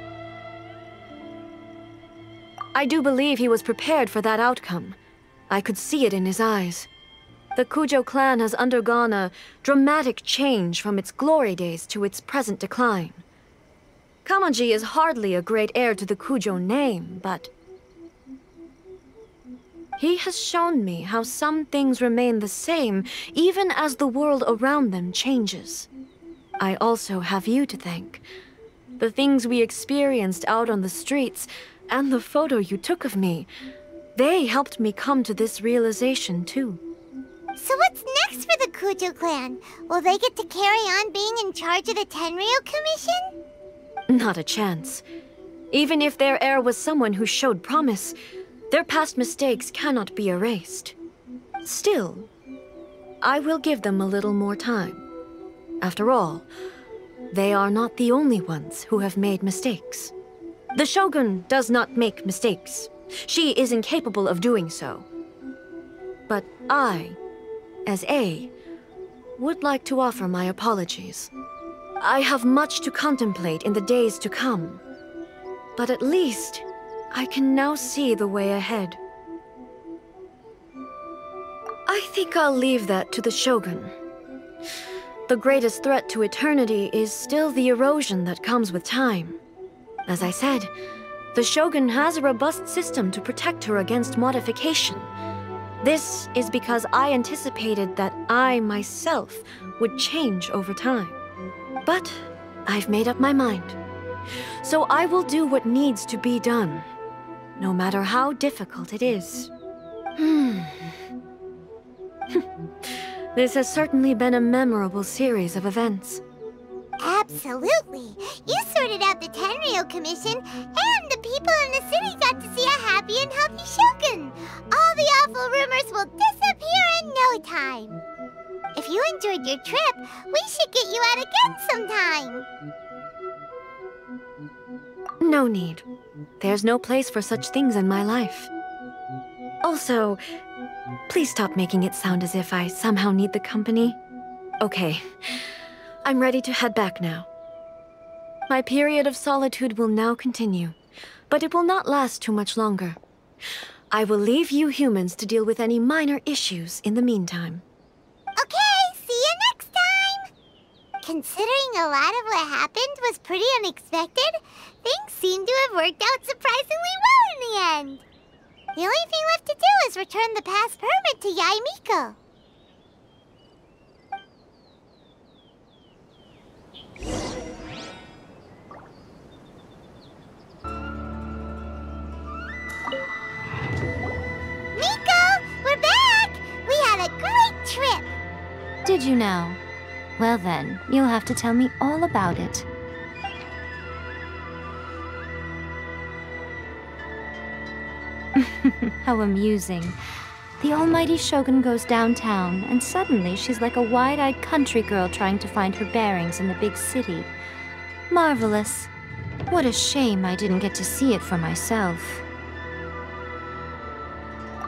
I do believe he was prepared for that outcome. I could see it in his eyes. The Kujo clan has undergone a dramatic change from its glory days to its present decline. Kamaji is hardly a great heir to the Kujo name, but he has shown me how some things remain the same even as the world around them changes. I also have you to thank. The things we experienced out on the streets and the photo you took of me, they helped me come to this realization too. So what's next for the Kujo clan? Will they get to carry on being in charge of the Tenryou Commission? Not a chance. Even if their heir was someone who showed promise, their past mistakes cannot be erased. Still, I will give them a little more time. After all, they are not the only ones who have made mistakes. The Shogun does not make mistakes. She is incapable of doing so. But I, as A, would like to offer my apologies. I have much to contemplate in the days to come, but at least I can now see the way ahead. I think I'll leave that to the Shogun. The greatest threat to eternity is still the erosion that comes with time. As I said, the Shogun has a robust system to protect her against modification. This is because I anticipated that I myself would change over time. But I've made up my mind. So I will do what needs to be done, no matter how difficult it is. This has certainly been a memorable series of events. Absolutely. You sorted out the Tenryou Commission, and the people in the city got to see a happy and healthy Shogun. All the awful rumors will disappear in no time. If you enjoyed your trip, we should get you out again sometime. No need. There's no place for such things in my life. Also, please stop making it sound as if I somehow need the company. Okay, I'm ready to head back now. My period of solitude will now continue, but it will not last too much longer. I will leave you humans to deal with any minor issues in the meantime. Okay, see you next time! Considering a lot of what happened was pretty unexpected, things seem to have worked out surprisingly well in the end. The only thing left to do is return the pass permit to Yaimiko. Miko, we're back! We had a great trip! Did you now? Well then, you'll have to tell me all about it. How amusing. The almighty Shogun goes downtown, and suddenly she's like a wide-eyed country girl trying to find her bearings in the big city. Marvelous. What a shame I didn't get to see it for myself.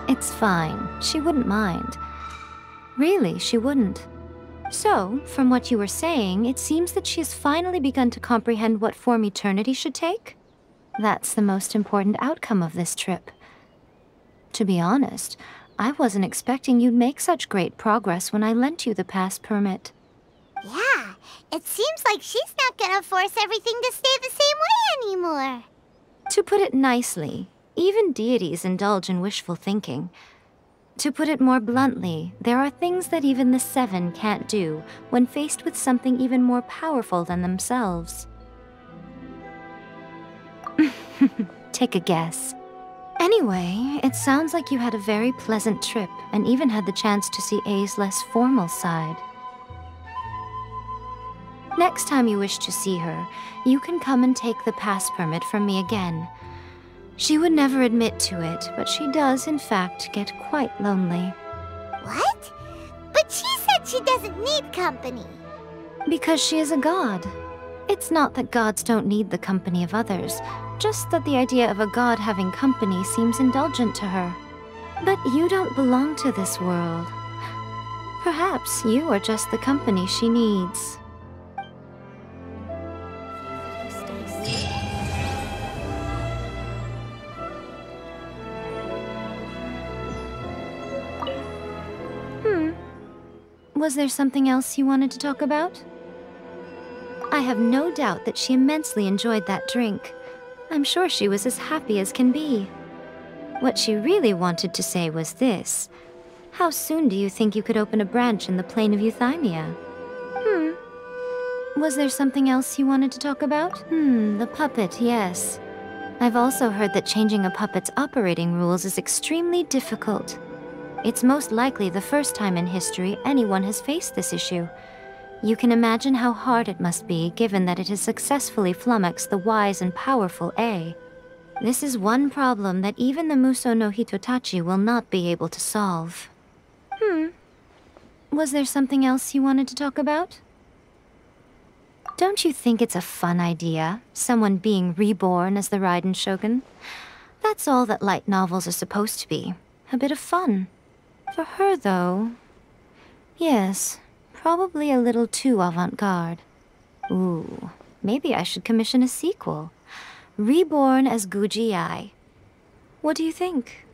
It's fine. She wouldn't mind. Really, she wouldn't. So, from what you were saying, it seems that she has finally begun to comprehend what form eternity should take? That's the most important outcome of this trip. To be honest, I wasn't expecting you'd make such great progress when I lent you the pass permit. Yeah, it seems like she's not gonna force everything to stay the same way anymore. To put it nicely, even deities indulge in wishful thinking. To put it more bluntly, there are things that even the Seven can't do when faced with something even more powerful than themselves. Take a guess. Anyway, it sounds like you had a very pleasant trip and even had the chance to see A's less formal side. Next time you wish to see her, you can come and take the pass permit from me again. She would never admit to it, but she does, in fact, get quite lonely. What? But she said she doesn't need company. Because she is a god. It's not that gods don't need the company of others, just that the idea of a god having company seems indulgent to her. But you don't belong to this world. Perhaps you are just the company she needs. Was there something else you wanted to talk about? I have no doubt that she immensely enjoyed that drink. I'm sure she was as happy as can be. What she really wanted to say was this. How soon do you think you could open a branch in the plane of Euthymia? Was there something else you wanted to talk about? The puppet, yes. I've also heard that changing a puppet's operating rules is extremely difficult. It's most likely the first time in history anyone has faced this issue. You can imagine how hard it must be, given that it has successfully flummoxed the wise and powerful A. This is one problem that even the Muso no Hitotachi will not be able to solve. Was there something else you wanted to talk about? Don't you think it's a fun idea, someone being reborn as the Raiden Shogun? That's all that light novels are supposed to be. A bit of fun. For her, though... Yes, probably a little too avant-garde. Ooh, maybe I should commission a sequel. Reborn as Guji Ai. What do you think?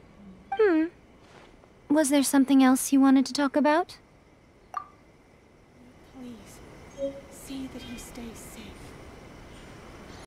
Was there something else you wanted to talk about? Please, see that he stays safe.